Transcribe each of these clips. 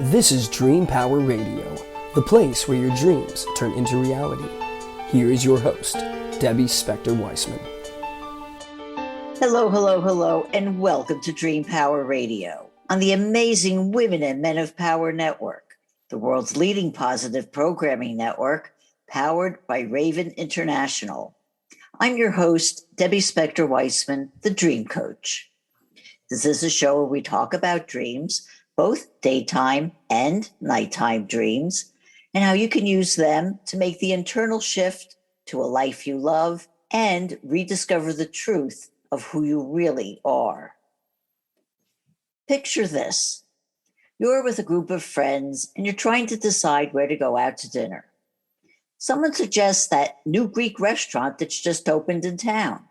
This is Dream Power Radio, the place where your dreams turn into reality. Here is your host, Debbie Spector-Weissman. Hello, and welcome to Dream Power Radio on the amazing Women and Men of Power Network, the world's leading positive programming network, powered by Raven International. I'm your host, Debbie Spector-Weissman, the Dream Coach. This is a show where we talk about dreams, both daytime and nighttime dreams, and how you can use them to make the internal shift to a life you love and rediscover the truth of who you really are. Picture this. You're with a group of friends and you're trying to decide where to go out to dinner. Someone suggests that new Greek restaurant that's just opened in town.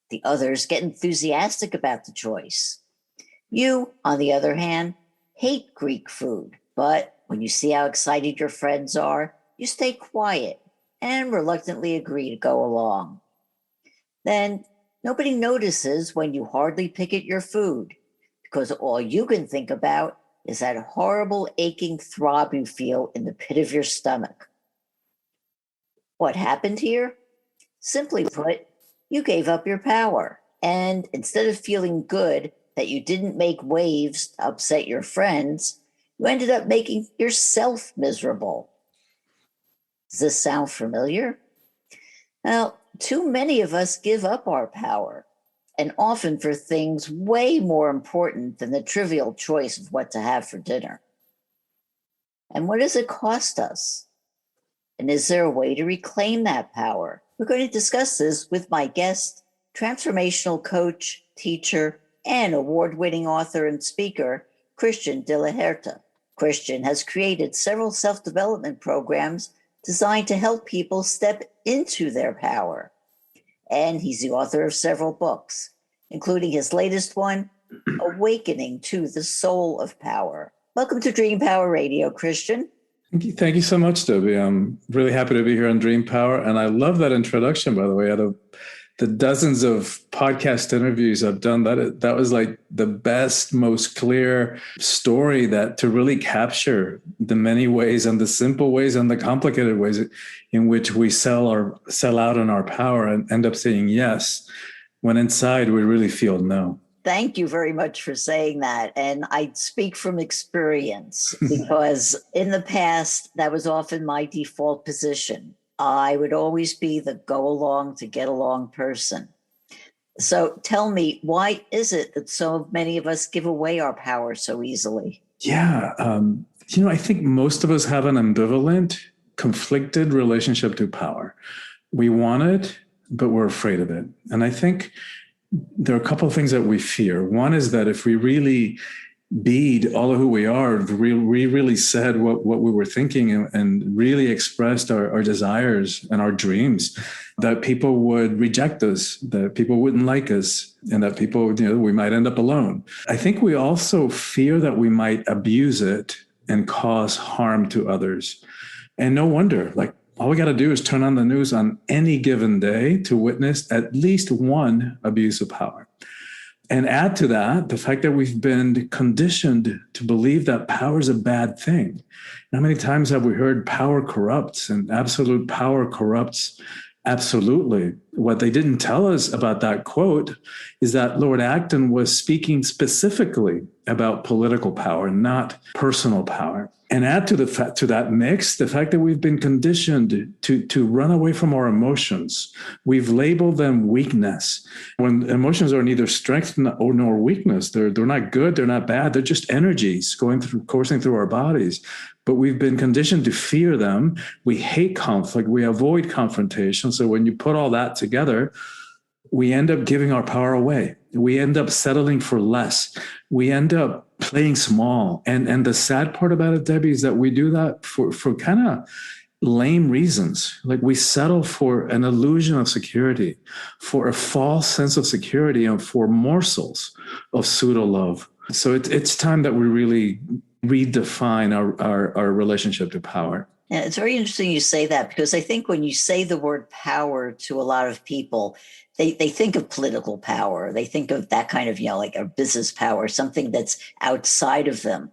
The others get enthusiastic about the choice. You, on the other hand, hate Greek food, but when you see how excited your friends are, you stay quiet and reluctantly agree to go along. Then nobody notices when you hardly pick at your food, because all you can think about is that horrible aching throb you feel in the pit of your stomach. What happened here? Simply put, you gave up your power, and instead of feeling good that you didn't make waves to upset your friends, you ended up making yourself miserable. Does this sound familiar? Well, too many of us give up our power, and often for things way more important than the trivial choice of what to have for dinner. And what does it cost us? And is there a way to reclaim that power? We're going to discuss this with my guest, transformational coach, teacher, and award-winning author and speaker, Christian De La Huerta. Christian has created several self-development programs designed to help people step into their power. And he's the author of several books, including his latest one, Awakening to the Soul of Power. Welcome to Dream Power Radio, Christian. Thank you so much, Debbie. I'm really happy to be here on Dream Power. And I love that introduction, by the way. Out of the dozens of podcast interviews I've done, that was like the best, most clear story that to really capture the many ways and the simple ways and the complicated ways in which we sell out on our power and end up saying yes, when inside we really feel no. Thank you very much for saying that. And I speak from experience because in the past, that was often my default position. I would always be the go along to get along person. So tell me, why is it that so many of us give away our power so easily? Yeah. I think most of us have an ambivalent, conflicted relationship to power. We want it, but we're afraid of it. And I think there are a couple of things that we fear. One is that if we really beed all of who we are, we really said what we were thinking and really expressed our desires and our dreams, that people would reject us, that people wouldn't like us, and that people, we might end up alone. I think we also fear that we might abuse it and cause harm to others. And no wonder, all we got to do is turn on the news on any given day to witness at least one abuse of power. And add to that the fact that we've been conditioned to believe that power is a bad thing. How many times have we heard power corrupts and absolute power corrupts absolutely? What they didn't tell us about that quote is that Lord Acton was speaking specifically about political power, not personal power. And add to that mix the fact that we've been conditioned to run away from our emotions. We've labeled them weakness, when emotions are neither strength nor weakness. They're not good, they're not bad. They're just energies coursing through our bodies. But we've been conditioned to fear them. We hate conflict. We avoid confrontation. So when you put all that together, we end up giving our power away. We end up settling for less. We end up playing small. And the sad part about it, Debbie, is that we do that for kind of lame reasons. Like we settle for an illusion of security, for a false sense of security, and for morsels of pseudo love. So it's time that we really redefine our relationship to power. Yeah, it's very interesting you say that, because I think when you say the word power to a lot of people, they think of political power. They think of that kind of, like a business power, something that's outside of them.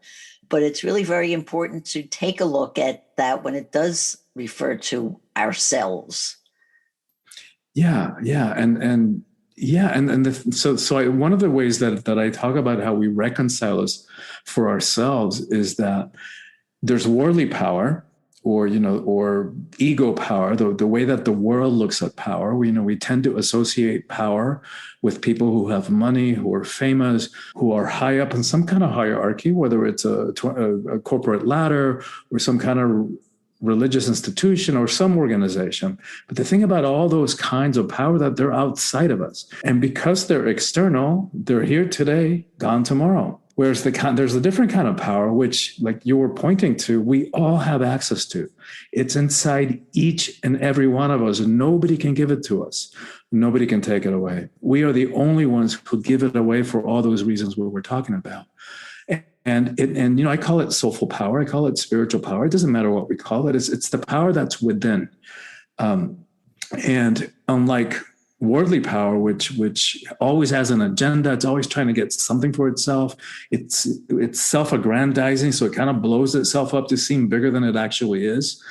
But it's really very important to take a look at that when it does refer to ourselves. One of the ways that I talk about how we reconcile this for ourselves is that there's worldly power, or ego power, the way that the world looks at power. We tend to associate power with people who have money, who are famous, who are high up in some kind of hierarchy, whether it's a corporate ladder or some kind of religious institution or some organization. But the thing about all those kinds of power, that they're outside of us. And because they're external, they're here today, gone tomorrow. Whereas there's a different kind of power, which, like you were pointing to, we all have access to. It's inside each and every one of us. Nobody can give it to us. Nobody can take it away. We are the only ones who give it away for all those reasons we were talking about. And I call it soulful power. I call it spiritual power. It doesn't matter what we call it. It's the power that's within. And unlike worldly power, which always has an agenda, it's always trying to get something for itself. It's self-aggrandizing, so it kind of blows itself up to seem bigger than it actually is.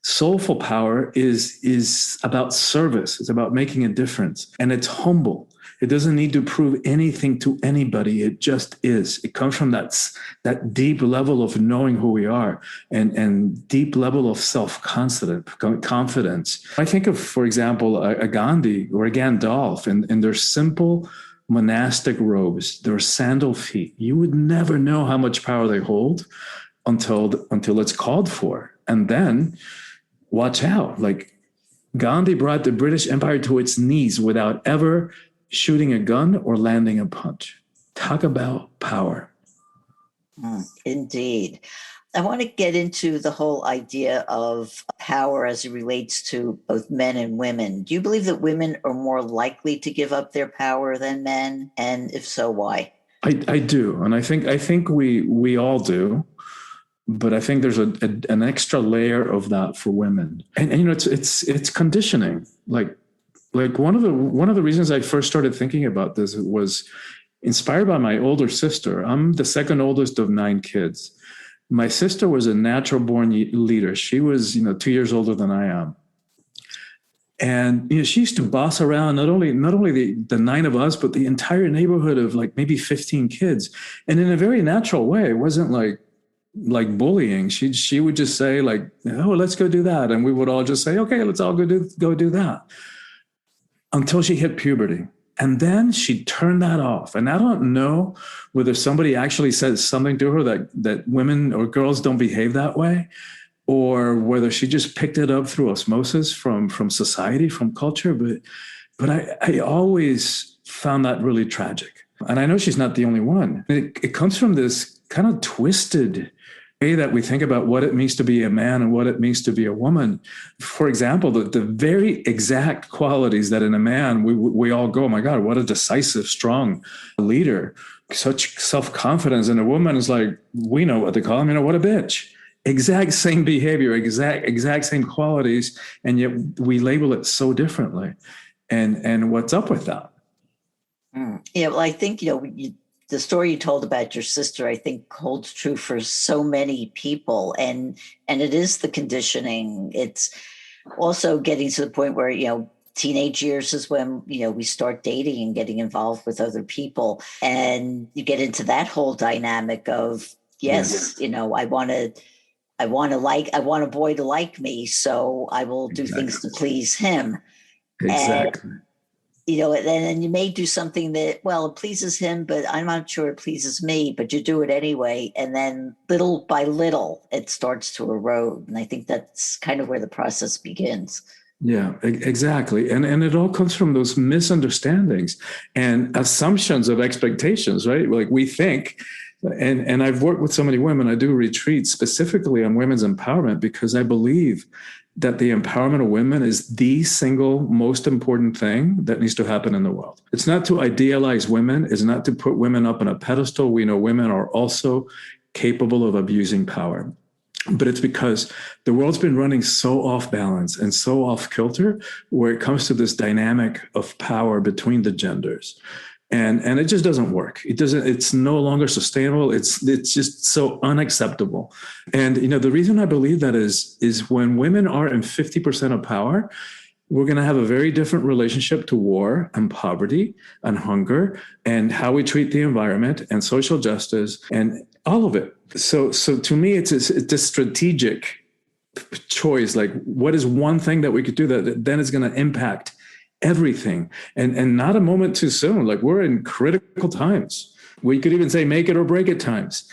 Soulful power is about service. It's about making a difference, and it's humble. It doesn't need to prove anything to anybody. It just is. It comes from that deep level of knowing who we are and deep level of self-confidence. I think of, for example, a Gandhi or a Gandalf in their simple monastic robes, their sandal feet. You would never know how much power they hold until it's called for. And then watch out. Like Gandhi brought the British Empire to its knees without ever shooting a gun or landing a punch. Talk about power. Indeed. I want to get into the whole idea of power as it relates to both men and women. Do you believe that women are more likely to give up their power than men? And if so, why? I do. And I think we all do. But I think there's an extra layer of that for women. And it's conditioning. Like one of the reasons I first started thinking about this was inspired by my older sister. I'm the second oldest of 9 kids. My sister was a natural born leader. She was, 2 years older than I am. And she used to boss around not only the 9 of us, but the entire neighborhood of like maybe 15 kids. And in a very natural way. It wasn't like bullying. She would just say like, oh, let's go do that. And we would all just say, okay, let's all go do that. Until she hit puberty. And then she turned that off. And I don't know whether somebody actually said something to her that women or girls don't behave that way, or whether she just picked it up through osmosis from society, from culture. But I always found that really tragic. And I know she's not the only one. It comes from this kind of twisted way that we think about what it means to be a man and what it means to be a woman. For example, the very exact qualities that in a man, we all go, oh my God, what a decisive, strong leader, such self-confidence. And a woman is like, we know what they call him, what a bitch. Exact same behavior, exact same qualities. And yet we label it so differently. And what's up with that? Yeah, well, I think, the story you told about your sister, I think holds true for so many people. And it is the conditioning. It's also getting to the point where, teenage years is when, we start dating and getting involved with other people. And you get into that whole dynamic of, yes. I want a boy to like me. So I will do things to please him. Exactly. And then you may do something that, it pleases him, but I'm not sure it pleases me, but you do it anyway. And then little by little, it starts to erode. And I think that's kind of where the process begins. Yeah, exactly. And it all comes from those misunderstandings and assumptions of expectations, right? Like we think, and I've worked with so many women, I do retreats specifically on women's empowerment because I believe that the empowerment of women is the single most important thing that needs to happen in the world. It's not to idealize women. It's not to put women up on a pedestal. We know women are also capable of abusing power. But it's because the world's been running so off balance and so off kilter where it comes to this dynamic of power between the genders. And it just doesn't work. It's no longer sustainable. It's just so unacceptable. And, the reason I believe that is when women are in 50% of power, we're going to have a very different relationship to war and poverty and hunger and how we treat the environment and social justice and all of it. So to me, it's a strategic choice. Like, what is one thing that we could do that then is going to impact everything, and not a moment too soon. Like, we're in critical times. We could even say make it or break it times.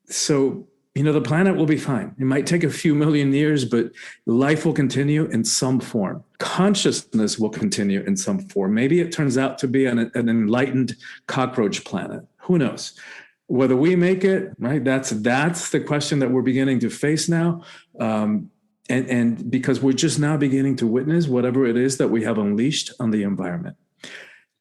So the planet will be fine. It might take a few million years, but life will continue in some form. Consciousness will continue in some form. Maybe it turns out to be an enlightened cockroach planet. Who knows? Whether we make it, right? That's the question that we're beginning to face now. And because we're just now beginning to witness whatever it is that we have unleashed on the environment,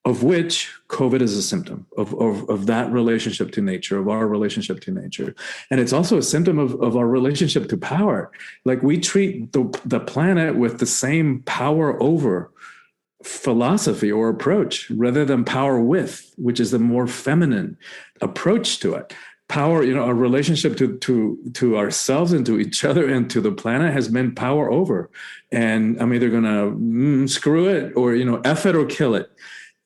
of which COVID is a symptom of that relationship to nature, of our relationship to nature. And it's also a symptom of our relationship to power. Like, we treat the planet with the same power over philosophy or approach rather than power with, which is the more feminine approach to it. Power, our relationship to ourselves and to each other and to the planet has been power over. And I'm either going to screw it or, F it or kill it.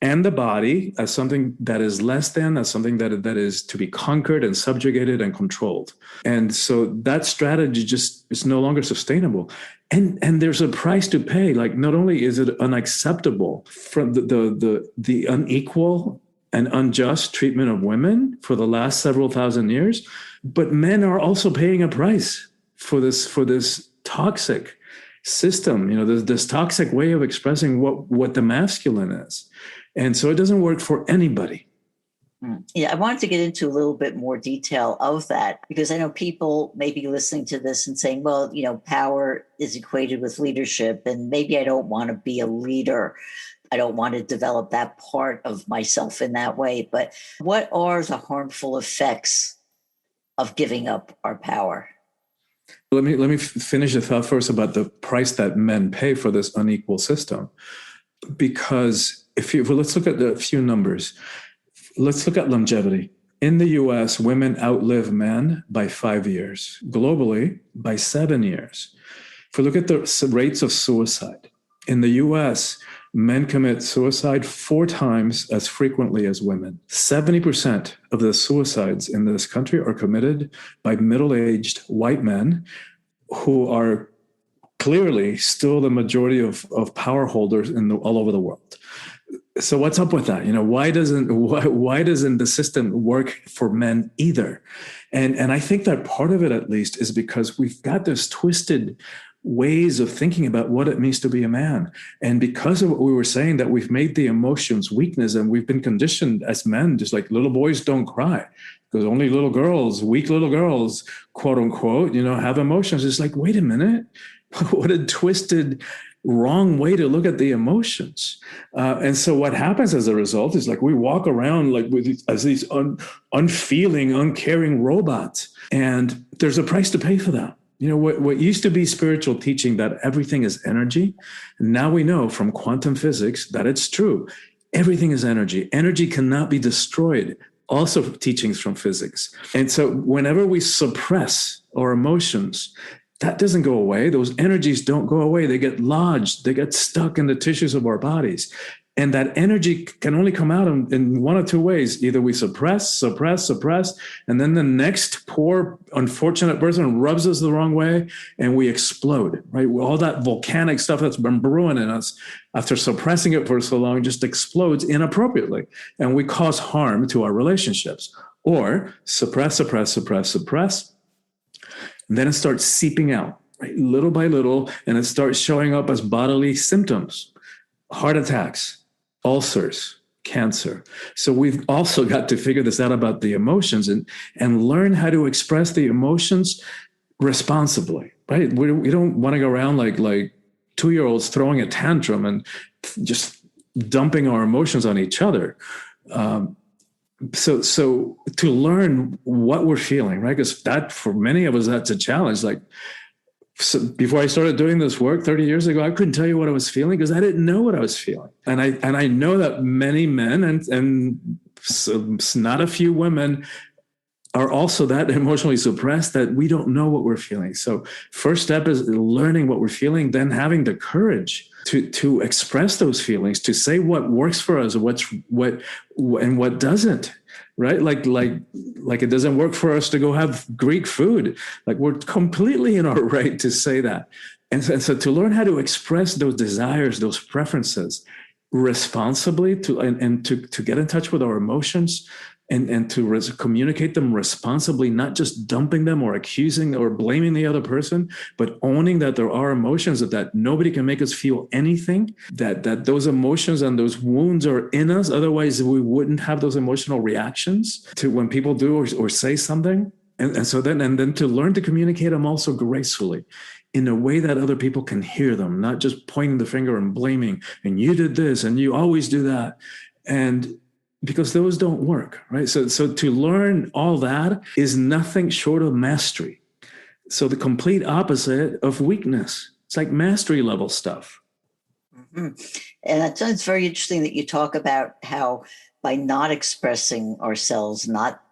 And the body as something that is less than, as something that is to be conquered and subjugated and controlled. And so that strategy just is no longer sustainable. And there's a price to pay. Like, not only is it unacceptable from the unequal and unjust treatment of women for the last several thousand years, but men are also paying a price for this toxic system, this toxic way of expressing what the masculine is. And so it doesn't work for anybody. Yeah, I wanted to get into a little bit more detail of that, because I know people may be listening to this and saying, well, power is equated with leadership, and maybe I don't want to be a leader. I don't want to develop that part of myself in that way. But what are the harmful effects of giving up our power? Let me finish the thought first about the price that men pay for this unequal system. Because let's look at a few numbers. Let's look at longevity. In the US, women outlive men by 5 years. Globally, by 7 years. If we look at the rates of suicide, in the US, men commit suicide 4 times as frequently as women. 70% of the suicides in this country are committed by middle-aged white men who are clearly still the majority of power holders all over the world. So what's up with that? Why doesn't the system work for men either? And I think that part of it, at least, is because we've got this twisted ways of thinking about what it means to be a man. And because of what we were saying, that we've made the emotions weakness, and we've been conditioned as men, just like little boys don't cry because only little girls, weak little girls, quote unquote, have emotions. It's like, wait a minute, what a twisted, wrong way to look at the emotions. And so what happens as a result is, like, we walk around like as these unfeeling, uncaring robots. And there's a price to pay for that. What used to be spiritual teaching that everything is energy, now we know from quantum physics that it's true. Everything is energy. Energy cannot be destroyed. Also teachings from physics. And so whenever we suppress our emotions, that doesn't go away. Those energies don't go away. They get lodged. They get stuck in the tissues of our bodies. And that energy can only come out in one of two ways. Either we suppress, and then the next poor, unfortunate person rubs us the wrong way and we explode, right? All that volcanic stuff that's been brewing in us after suppressing it for so long just explodes inappropriately. And we cause harm to our relationships. Or suppress. And then it starts seeping out, right? Little by little, and it starts showing up as bodily symptoms, heart attacks, ulcers, cancer. So we've also got to figure this out about the emotions and learn how to express the emotions responsibly, right? We don't want to go around like 2-year-olds throwing a tantrum and just dumping our emotions on each other. So to learn what we're feeling, right? Because that, for many of us, that's a challenge. Like, So before I started doing this work 30 years ago, I couldn't tell you what I was feeling because I didn't know what I was feeling. And I know that many men and so not a few women are also that emotionally suppressed that we don't know what we're feeling. So first step is learning what we're feeling, then having the courage to express those feelings, to say what works for us, what and what doesn't. Right? Like it doesn't work for us to go have Greek food. Like we're completely in our right to say that. And so to learn how to express those desires, those preferences responsibly and to get in touch with our emotions and to communicate them responsibly, not just dumping them or accusing or blaming the other person, but owning that there are emotions, that nobody can make us feel anything, that those emotions and those wounds are in us. Otherwise, we wouldn't have those emotional reactions to when people do or say something. And so then to learn to communicate them also gracefully in a way that other people can hear them, not just pointing the finger and blaming, and you did this and you always do that. And because those don't work, right? So to learn all that is nothing short of mastery. So the complete opposite of weakness. It's like mastery level stuff. Mm-hmm. And it's very interesting that you talk about how by not expressing ourselves, not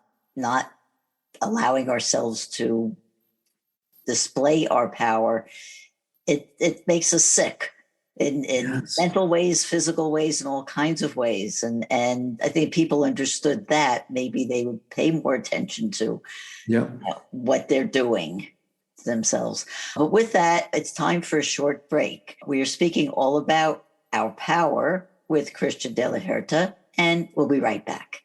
allowing ourselves to display our power, it makes us sick. In yes. mental ways, physical ways, and all kinds of ways. And I think people understood that, maybe they would pay more attention to what they're doing to themselves. But with that, it's time for a short break. We are speaking all about our power with Christian De La Huerta, and we'll be right back.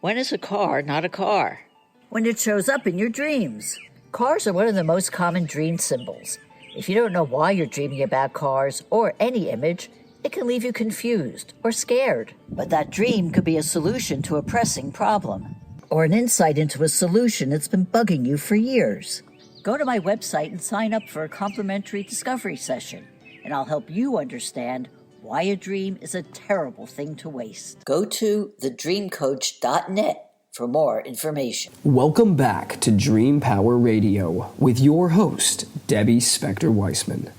When is a car not a car? When it shows up in your dreams. Cars are one of the most common dream symbols. If you don't know why you're dreaming about cars or any image, it can leave you confused or scared. But that dream could be a solution to a pressing problem, or an insight into a solution that's been bugging you for years. Go to my website and sign up for a complimentary discovery session, and I'll help you understand why a dream is a terrible thing to waste. Go to thedreamcoach.net for more information. Welcome back to Dream Power Radio with your host, Debbie Spector-Weissman.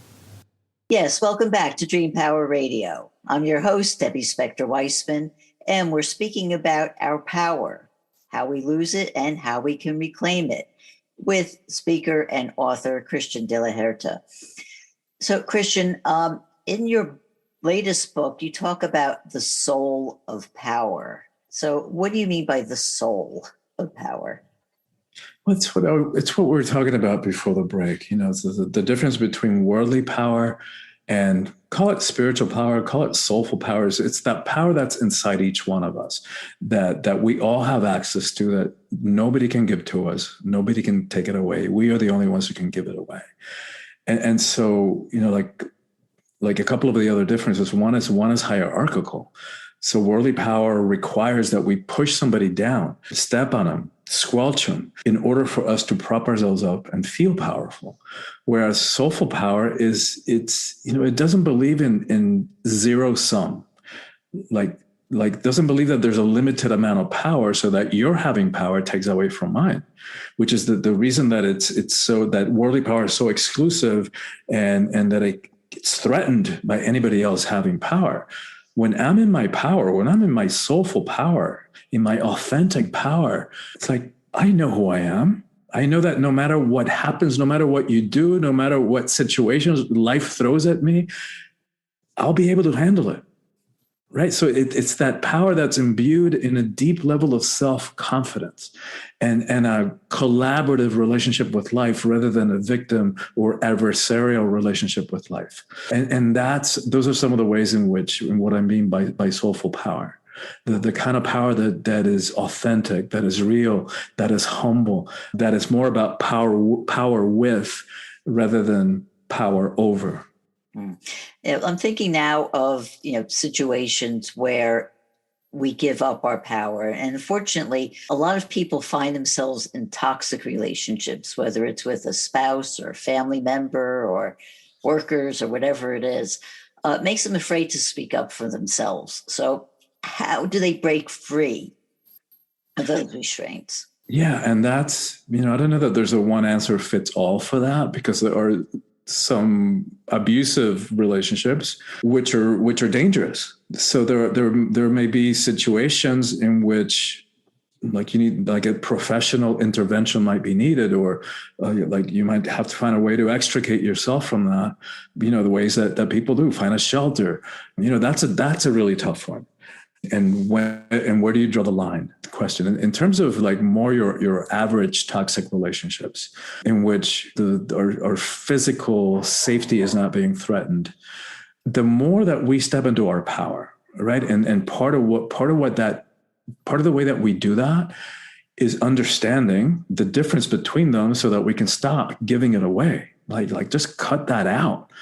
Yes, welcome back to Dream Power Radio. I'm your host, Debbie Spector-Weissman, and we're speaking about our power, how we lose it and how we can reclaim it, with speaker and author Christian De La Huerta. So, Christian, in your latest book, you talk about the soul of power. So what do you mean by the soul of power? Well, it's what we were talking about before the break. It's the difference between worldly power and call it spiritual power, call it soulful powers. It's that power that's inside each one of us that we all have access to, that nobody can give to us. Nobody can take it away. We are the only ones who can give it away. And so, like a couple of the other differences, one is hierarchical. So worldly power requires that we push somebody down, step on them, squelch them in order for us to prop ourselves up and feel powerful. Whereas soulful power it doesn't believe in zero sum, like doesn't believe that there's a limited amount of power so that your having power takes away from mine, which is the reason that it's so that worldly power is so exclusive and that it's threatened by anybody else having power. When I'm in my power, when I'm in my soulful power, in my authentic power, it's like, I know who I am. I know that no matter what happens, no matter what you do, no matter what situations life throws at me, I'll be able to handle it. Right? So it's that power that's imbued in a deep level of self-confidence and a collaborative relationship with life rather than a victim or adversarial relationship with life. And those are some of the ways in what I mean by soulful power. The kind of power that is authentic, that is real, that is humble, that is more about power with rather than power over. I'm thinking now of situations where we give up our power. And unfortunately, a lot of people find themselves in toxic relationships, whether it's with a spouse or a family member or workers or whatever it is. It makes them afraid to speak up for themselves. So how do they break free of those restraints? Yeah, and that's, I don't know that there's a one answer fits all for that, because there are some abusive relationships which are dangerous. So there may be situations in which, like, you need, like, a professional intervention might be needed, or like you might have to find a way to extricate yourself from that. The ways that people do, find a shelter. That's a really tough one. And where do you draw the line? The question in terms of, like, more your average toxic relationships, in which our physical safety is not being threatened, the more that we step into our power, right? And part of the way that we do that is understanding the difference between them, so that we can stop giving it away. Like just cut that out.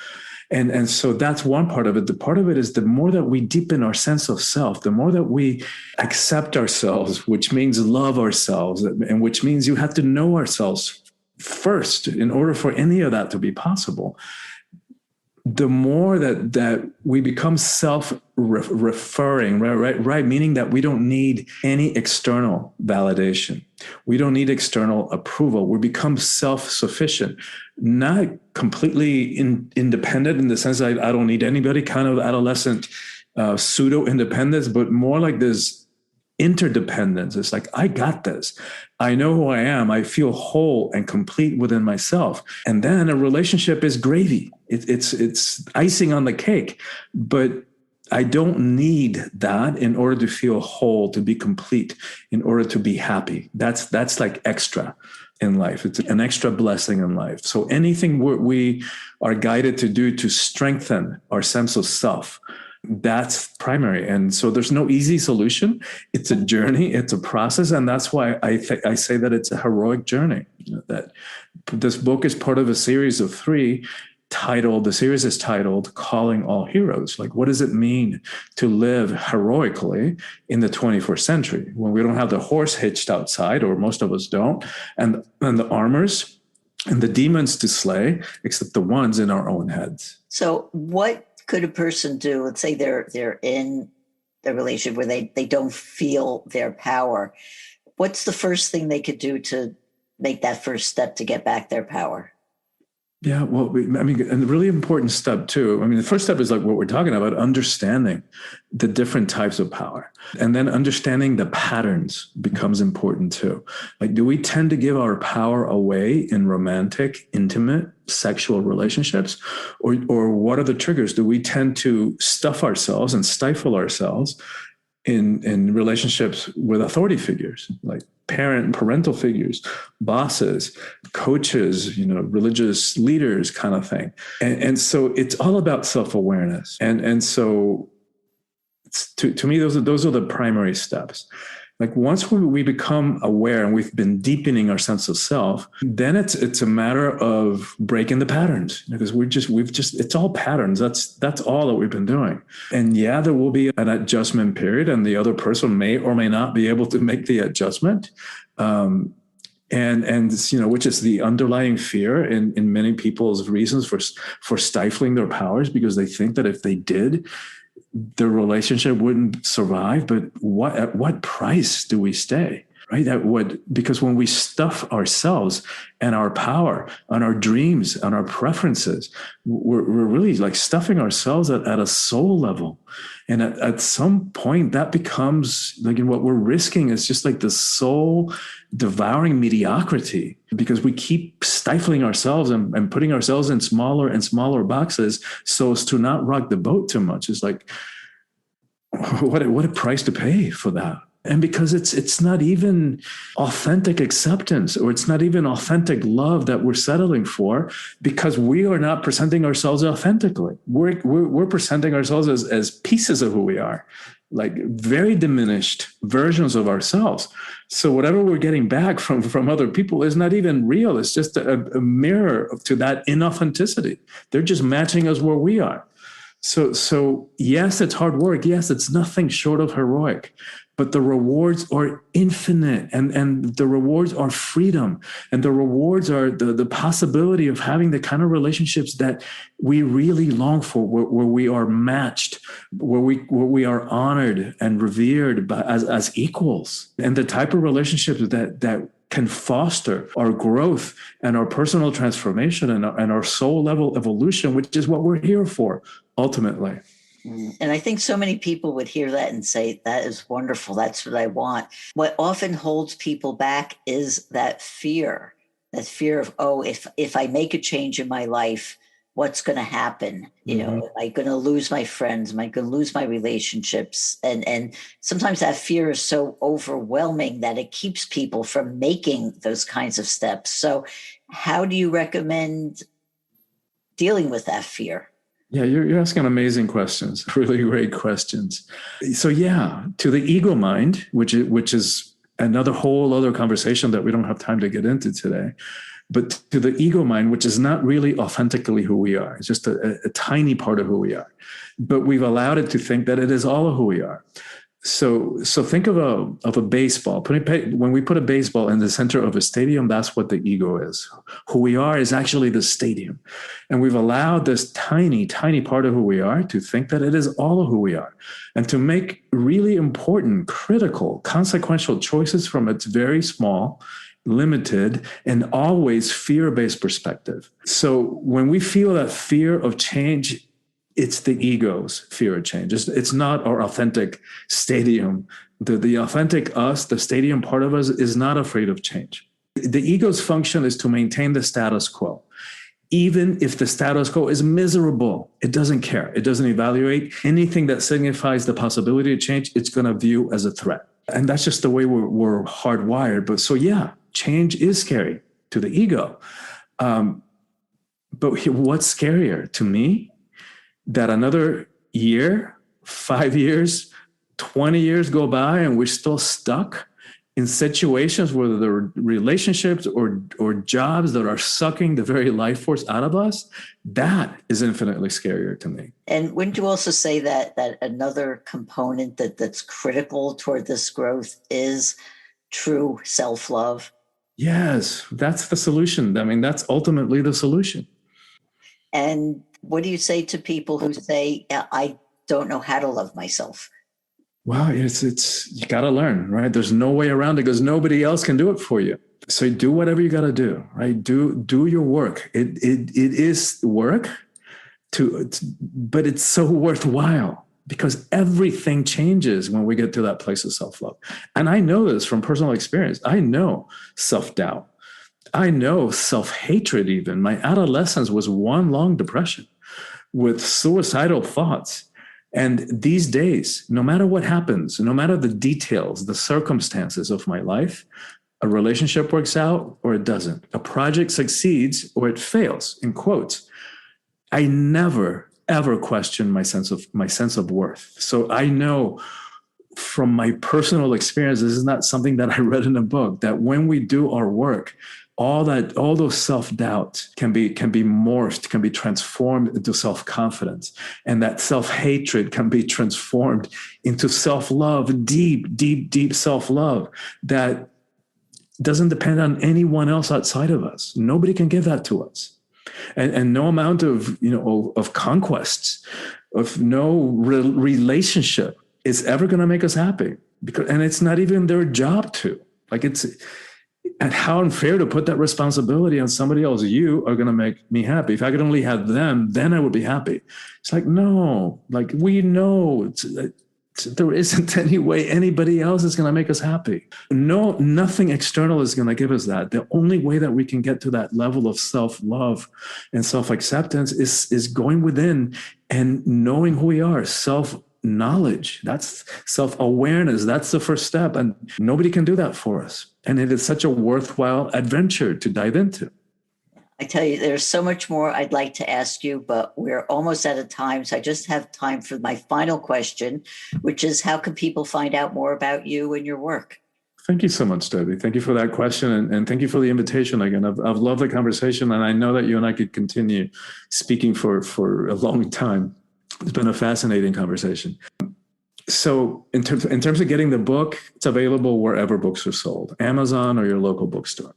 And so that's one part of it. The part of it is, the more that we deepen our sense of self, the more that we accept ourselves, which means love ourselves, and which means you have to know ourselves first in order for any of that to be possible. The more that we become self-referring, right? Meaning that we don't need any external validation. We don't need external approval. We become self-sufficient, not completely independent in the sense that I don't need anybody, kind of adolescent pseudo-independence, but more like this interdependence. It's like, I got this. I know who I am. I feel whole and complete within myself. And then a relationship is gravy. It's icing on the cake. But I don't need that in order to feel whole, to be complete, in order to be happy. That's like extra in life. It's an extra blessing in life. So anything we are guided to do to strengthen our sense of self, that's primary. And so there's no easy solution. It's a journey. It's a process. And that's why I say that it's a heroic journey. That this book is part of a series of 3 titled, the series is titled Calling All Heroes. Like, what does it mean to live heroically in the 21st century when we don't have the horse hitched outside, or most of us don't, and the armors and the demons to slay, except the ones in our own heads. So what could a person do? Let's say they're in a relationship where they don't feel their power. What's the first thing they could do to make that first step to get back their power? Yeah, well, and the really important step too. The first step is like what we're talking about, understanding the different types of power. And then understanding the patterns becomes important too. Like, do we tend to give our power away in romantic, intimate, sexual relationships? Or what are the triggers? Do we tend to stuff ourselves and stifle ourselves in relationships with authority figures, like parental figures, bosses, coaches, religious leaders, kind of thing? And so it's all about self-awareness. And so to me, those are the primary steps. Like, once we become aware and we've been deepening our sense of self, then it's a matter of breaking the patterns, because it's all patterns. That's all that we've been doing. And yeah, there will be an adjustment period, and the other person may or may not be able to make the adjustment. And which is the underlying fear in many people's reasons for stifling their powers, because they think that if they did, the relationship wouldn't survive. But at what price do we stay? Right? Because when we stuff ourselves and our power and our dreams and our preferences, we're really like stuffing ourselves at a soul level. And at some point that becomes like, what we're risking is just like the soul devouring mediocrity, because we keep stifling ourselves and putting ourselves in smaller and smaller boxes so as to not rock the boat too much. It's like, what a price to pay for that. And because it's not even authentic acceptance, or it's not even authentic love that we're settling for, because we are not presenting ourselves authentically. We're presenting ourselves as pieces of who we are, like very diminished versions of ourselves. So whatever we're getting back from other people is not even real. It's just a mirror to that inauthenticity. They're just matching us where we are. So yes, it's hard work. Yes, it's nothing short of heroic. But the rewards are infinite, and the rewards are freedom, and the rewards are the possibility of having the kind of relationships that we really long for, where we are matched, where we are honored and revered as equals, and the type of relationships that can foster our growth and our personal transformation and our soul level evolution, which is what we're here for ultimately. And I think so many people would hear that and say, that is wonderful. That's what I want. What often holds people back is that fear of, oh, if I make a change in my life, what's going to happen? You know, am I going to lose my friends? Am I going to lose my relationships? And sometimes that fear is so overwhelming that it keeps people from making those kinds of steps. So how do you recommend dealing with that fear? Yeah, you're asking amazing questions, really great questions. So yeah, to the ego mind, which is another whole other conversation that we don't have time to get into today, but to the ego mind, which is not really authentically who we are. It's just a tiny part of who we are, but we've allowed it to think that it is all of who we are. So think of a baseball. When we put a baseball in the center of a stadium, that's what the ego is. Who we are is actually the stadium. And we've allowed this tiny, tiny part of who we are to think that it is all of who we are, and to make really important, critical, consequential choices from its very small, limited, and always fear-based perspective. So when we feel that fear of change, it's the ego's fear of change. It's not our authentic stadium. The authentic us, the stadium part of us, is not afraid of change. The ego's function is to maintain the status quo. Even if the status quo is miserable, it doesn't care. It doesn't evaluate anything that signifies the possibility of change. It's going to view as a threat. And that's just the way we're hardwired. But so yeah, change is scary to the ego. But what's scarier to me? That another year, 5 years, 20 years go by and we're still stuck in situations where there are relationships or jobs that are sucking the very life force out of us. That is infinitely scarier to me. And wouldn't you also say that another component that's critical toward this growth is true self-love? Yes, that's the solution. I mean, that's ultimately the solution. And what do you say to people who say, I don't know how to love myself? Wow, it's you got to learn, right? There's no way around it because nobody else can do it for you. So do whatever you got to do, right? Do your work. It is work, but it's so worthwhile because everything changes when we get to that place of self-love. And I know this from personal experience. I know self-doubt. I know self-hatred even. My adolescence was one long depression with suicidal thoughts. And these days, no matter what happens, no matter the details, the circumstances of my life, a relationship works out or it doesn't. A project succeeds or it fails, in quotes. I never, ever question my sense of worth. So I know from my personal experience, this is not something that I read in a book, that when we do our work, all those self-doubts can be morphed, can be transformed into self-confidence. And that self-hatred can be transformed into self-love, deep, deep, deep self-love that doesn't depend on anyone else outside of us. Nobody can give that to us. And no amount of conquests, of no relationship is ever going to make us happy. And it's not even their job to. And how unfair to put that responsibility on somebody else. You are going to make me happy. If I could only have them, then I would be happy. It's like, no, we know there isn't any way anybody else is going to make us happy. No, nothing external is going to give us that. The only way that we can get to that level of self-love and self-acceptance is going within and knowing who we are, self-knowledge. That's self-awareness. That's the first step. And nobody can do that for us. And it is such a worthwhile adventure to dive into. I tell you, there's so much more I'd like to ask you, but we're almost out of time. So I just have time for my final question, which is, how can people find out more about you and your work? Thank you so much, Debbie. Thank you for that question. And thank you for the invitation again. I've loved the conversation, and I know that you and I could continue speaking for a long time. It's been a fascinating conversation. So in terms of getting the book, it's available wherever books are sold, Amazon or your local bookstore.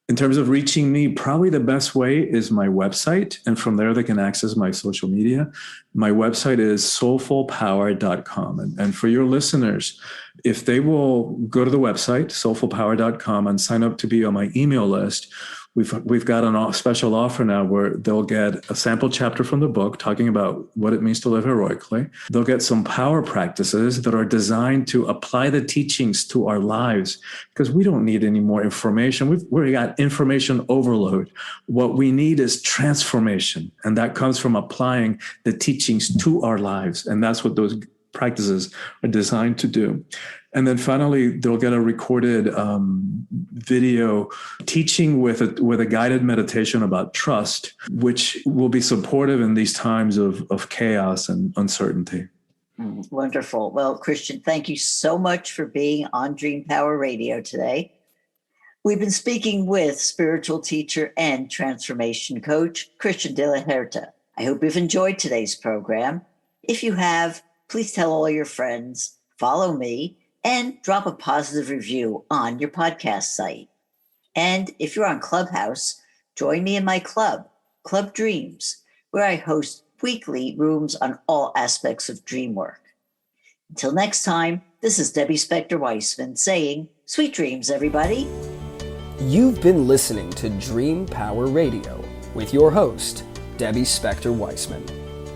In terms of reaching me, probably the best way is my website. And from there, they can access my social media. My website is soulfulpower.com. And for your listeners, if they will go to the website, soulfulpower.com, and sign up to be on my email list, we've got a special offer now where they'll get a sample chapter from the book talking about what it means to live heroically. They'll get some power practices that are designed to apply the teachings to our lives, because we don't need any more information. We've got information overload. What we need is transformation, and that comes from applying the teachings to our lives. And that's what those practices are designed to do. And then finally, they'll get a recorded video teaching with a guided meditation about trust, which will be supportive in these times of chaos and uncertainty. Wonderful. Well, Christian, thank you so much for being on Dream Power Radio today. We've been speaking with spiritual teacher and transformation coach, Christian De La Huerta. I hope you've enjoyed today's program. If you have, please tell all your friends, follow me, and drop a positive review on your podcast site. And if you're on Clubhouse, join me in my club, Club Dreams, where I host weekly rooms on all aspects of dream work. Until next time, this is Debbie Spector-Weissman saying, sweet dreams, everybody. You've been listening to Dream Power Radio with your host, Debbie Spector-Weissman.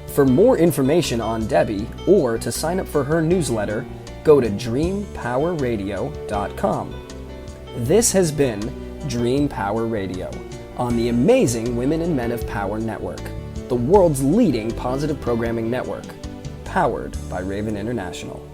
For more information on Debbie or to sign up for her newsletter, go to dreampowerradio.com. This has been Dream Power Radio on the amazing Women and Men of Power Network, the world's leading positive programming network, powered by Raven International.